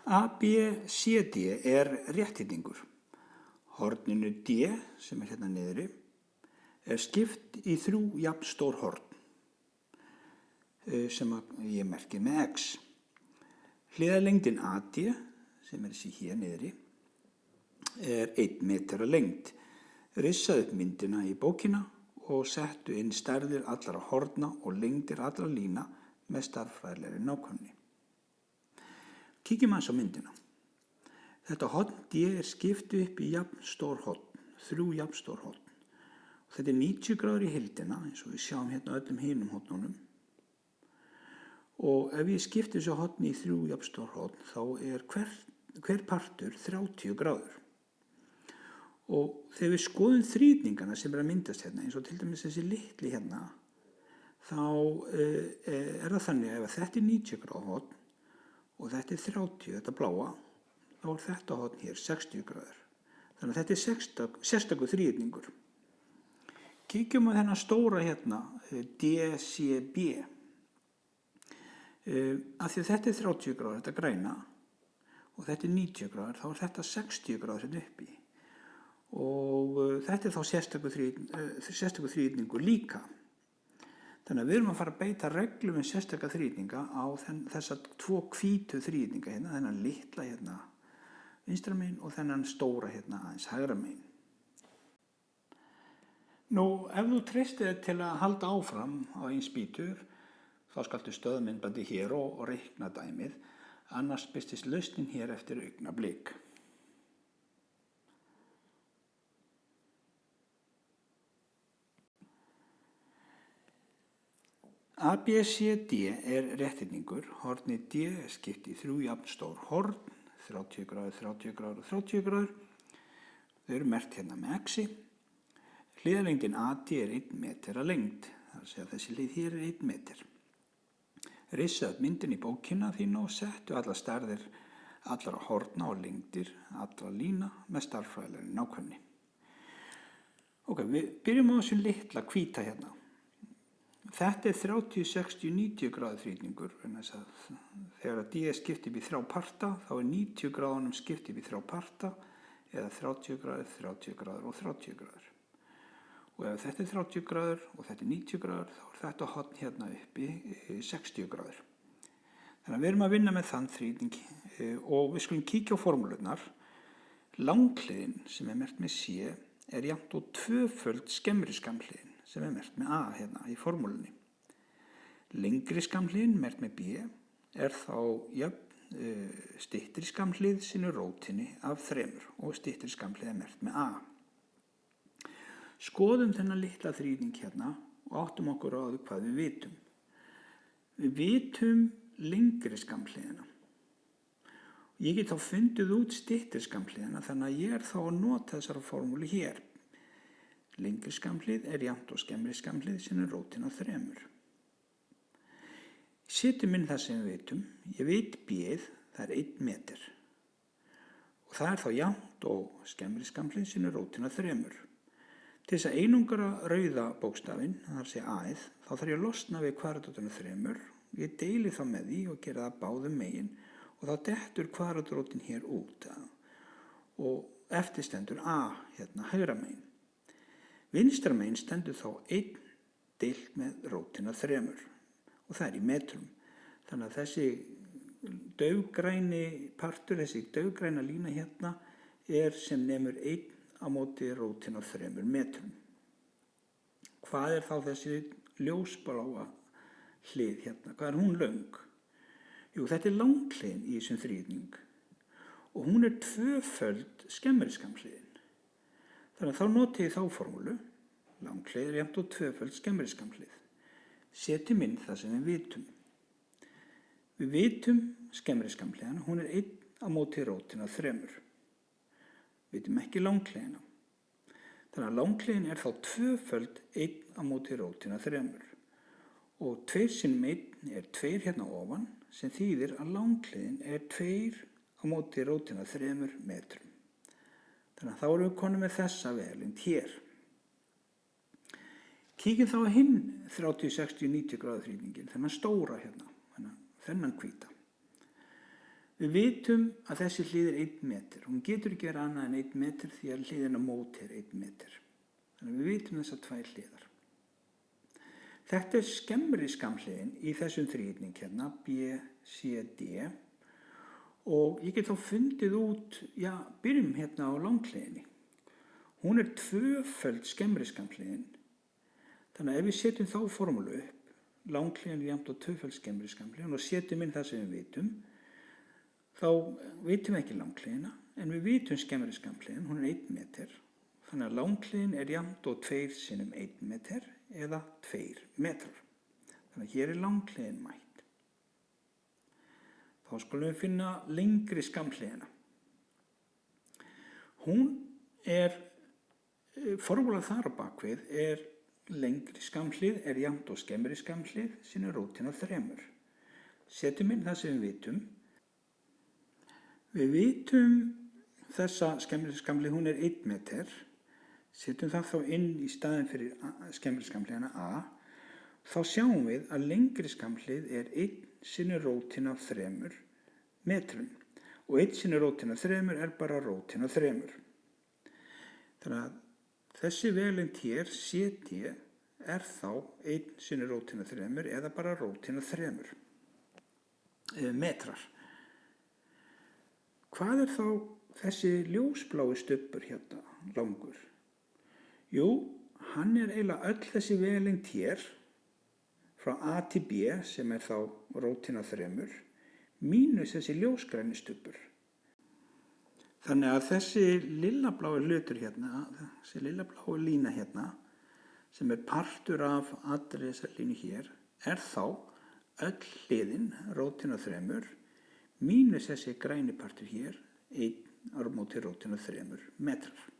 ABCD er rétthyrningur. Horninu D, sem hérna niðri, skipt í 3 jafn stór horn, sem ég merki með X. Hliðarlengdin AD, sem þessi hér niðri, 1 meter að lengd. Rissaðu upp myndina í bókina og settu inn stærðir allra horna og lengdir allra lína með stærðfræðilegri nákvæmni. Kíkjum aðeins á myndina. Þetta horn D skipt upp í jafn stór horn, 3 jafn stór horn. Og þetta 90 gráður í heildina, eins og við sjáum hérna öllum hinum hornunum. Og ef ég skipti þessu horni í 3 jafn stór horn, þá hver partur 30 gráður. Og þegar við skoðum þrýtningana sem að myndast hérna, eins og til dæmis þessi litli hérna, þá það þannig að ef þetta 90 gráður horn og þetta 30, þetta bláa, þá þetta horn hér 60 gráður. Þannig að þetta sérstakur þrýtningur. Kíkjum á þennan stóra hérna, DCB. Af því að þetta 30 gráður, þetta græna, og þetta 90 gráður, þá þetta 60 gráður hérna uppi. Og þetta þá sérstakur þrýtningur líka. Þannig að við erum að fara að beita reglum um sérstaka þrýtninga á þessa 2 hvítu þrýtninga hérna, þennan litla hérna vinstra megin og þennan stóra hérna aðeins hægra megin. Nú, ef þú treystir þér til að halda áfram á einn spýtur, þá skaltu stöðva myndbandið hér og reikna dæmið, annars birtist lausnin hér eftir augnablik. ABCD er rétthyrningur. Hornið D skipt í 3 jafn stór horn, 30 gráður, 30 gráður og 30 gráður. Þau eru merkt hérna með X. Hliðarlengdin AD 1 meter að lengd, það að þessi hlið hér 1 meter. Rissaðu upp myndin í bókina þína og settu alla stærðir allra horna og lengdir allra lína með stærðfræðilegri nákvæmni. Ok, við byrjum á þessu litla hvíta hérna. Þetta 30, 60, 90 gráður þrýtningur. Þegar að D skipt upp í 3 parta, þá 90 gráðunum skipt upp í 3 parta, eða 30 gráður, 30 gráður og 30 gráður. Og ef þetta 30 gráður og þetta 90 gráður, þá þetta horn hérna uppi 60 gráður. Þannig að við erum að vinna með þann þrýtning og við skulum kíkja á formúlurnar. Langhliðin, sem merkt með C, jafnt og 2-föld skemmri skammhliðin, sem merkt með A hérna í formúlunni. Lengri skammhliðin, merkt með B, þá styttri skammhlið sinu rótinni af 3 og styttri skammhlið merkt með A. Skoðum þennan litla þrýtning hérna og áttum okkur á því hvað við vitum. Við vitum lengri skammhliðina. Ég get þá fundið út styttri skammhliðina, þannig að ég þá að nota þessara formúlu hér. Lengri skammhlið jafnt og skemmri skammhlið sinu rótin af 3. Setjum inn það sem við vitum. Ég veit B-ið, það 1 meter. Og það þá jafnt og skemmri skammhlið sinu rótin af 3. Til þess að einungra rauða bókstafinn, það að segja A-ið, þá þarf ég að losna við kvadratrótinu 3. Ég deili þá með því og gera það báðum megin og þá dettur kvadratrótin hér út. Og eftir stendur A hérna hægra megin. Vinstra megin stendur þá 1 deilt með rótina 3 og það í metrum. Þannig að þessi daufgræni partur, þessi daufgræna lína hérna sem nemur 1 á móti rótina 3 metrum. Hvað þá þessi ljósbláa hlið hérna? Hvað hún löng? Jú, þetta langhliðin í þessum þrýtning og hún 2-föld skemmri skammhliðin. Þannig að þá noti ég þá formúlu, langhlið jafnt og 2-föld skemmri skammhlið. Setjum inn það sem við vitum. Við vitum skemmri skammhliðina, hún 1 á móti rótin af 3. Við vitum ekki langhliðina. Þannig að langhliðin þá 2-föld 1 á móti rótin af 3. Og 2 sinnum 1 2 hérna ofan, sem þýðir að langhliðin 2 á móti rótin af 3 metrum. Þannig að þá erum við konum með þessa veglynd hér. Kíkjum þá að hinn 30, 60, 90 gráðu þrýtningin, þennan stóra hérna, þennan hvíta. Við vitum að þessi hlið er 1 meter. Hún getur ekki verið annað en 1 meter því að hliðin á móti er 1 meter. Þannig að við vitum þessar 2 hliðar. Þetta er skemmri skammhliðin í þessum þríhyrning hérna, B, C, D og ég get þá fundið út, byrjum hérna á langhliðinni. Hún er 2-föld skemmri skammhliðin. Þannig að ef við setjum þá formúlu upp, langhliðin er jafnt á 2-föld skemmri skammhliðin og setjum inn það sem við vitum, þá vitum við ekki langhliðina, en við vitum skemmri skammhliðin, hún er 1 meter. Þannig að langhliðin er jafnt á 2 sinnum 1 meter eða 2 metrar. Þannig að hér er langhliðin mætt. Þá skulum við finna lengri skammhliðina. Hún er, formúlan þar á bakvið er lengri skammhlið er jafnt á skemmri skammhlið sinnum rótin af 3. Setjum inn það sem við vitum. Við vitum þessa skemmri skammhlið, hún er 1 meter. Setjum það þá inn í staðinn fyrir skemmri skammhliðina A, þá sjáum við að lengri skammhlið er 1 sinnum rótin af 3 metrum og 1 sinnum rótin af 3 er bara rótin af 3. Þannig að þessi vegalengd hér, CD, er þá 1 sinnum rótin af 3 eða bara rótin af 3 metrar. Hvað er þá þessi ljósblái stubbur hérna langur? Jú, hann er eiginlega öll þessi vegalengd hér frá A til B sem er þá rótin af 3 mínus þessi ljósgræni stubbur. Þannig að þessi lillablái hlutur hérna, þessi lillablái lína hérna sem er partur af allri þessar línu hér er þá öll hliðin rótin af 3 mínus þessi græni partur hér 1 á móti rótin af 3 metrar.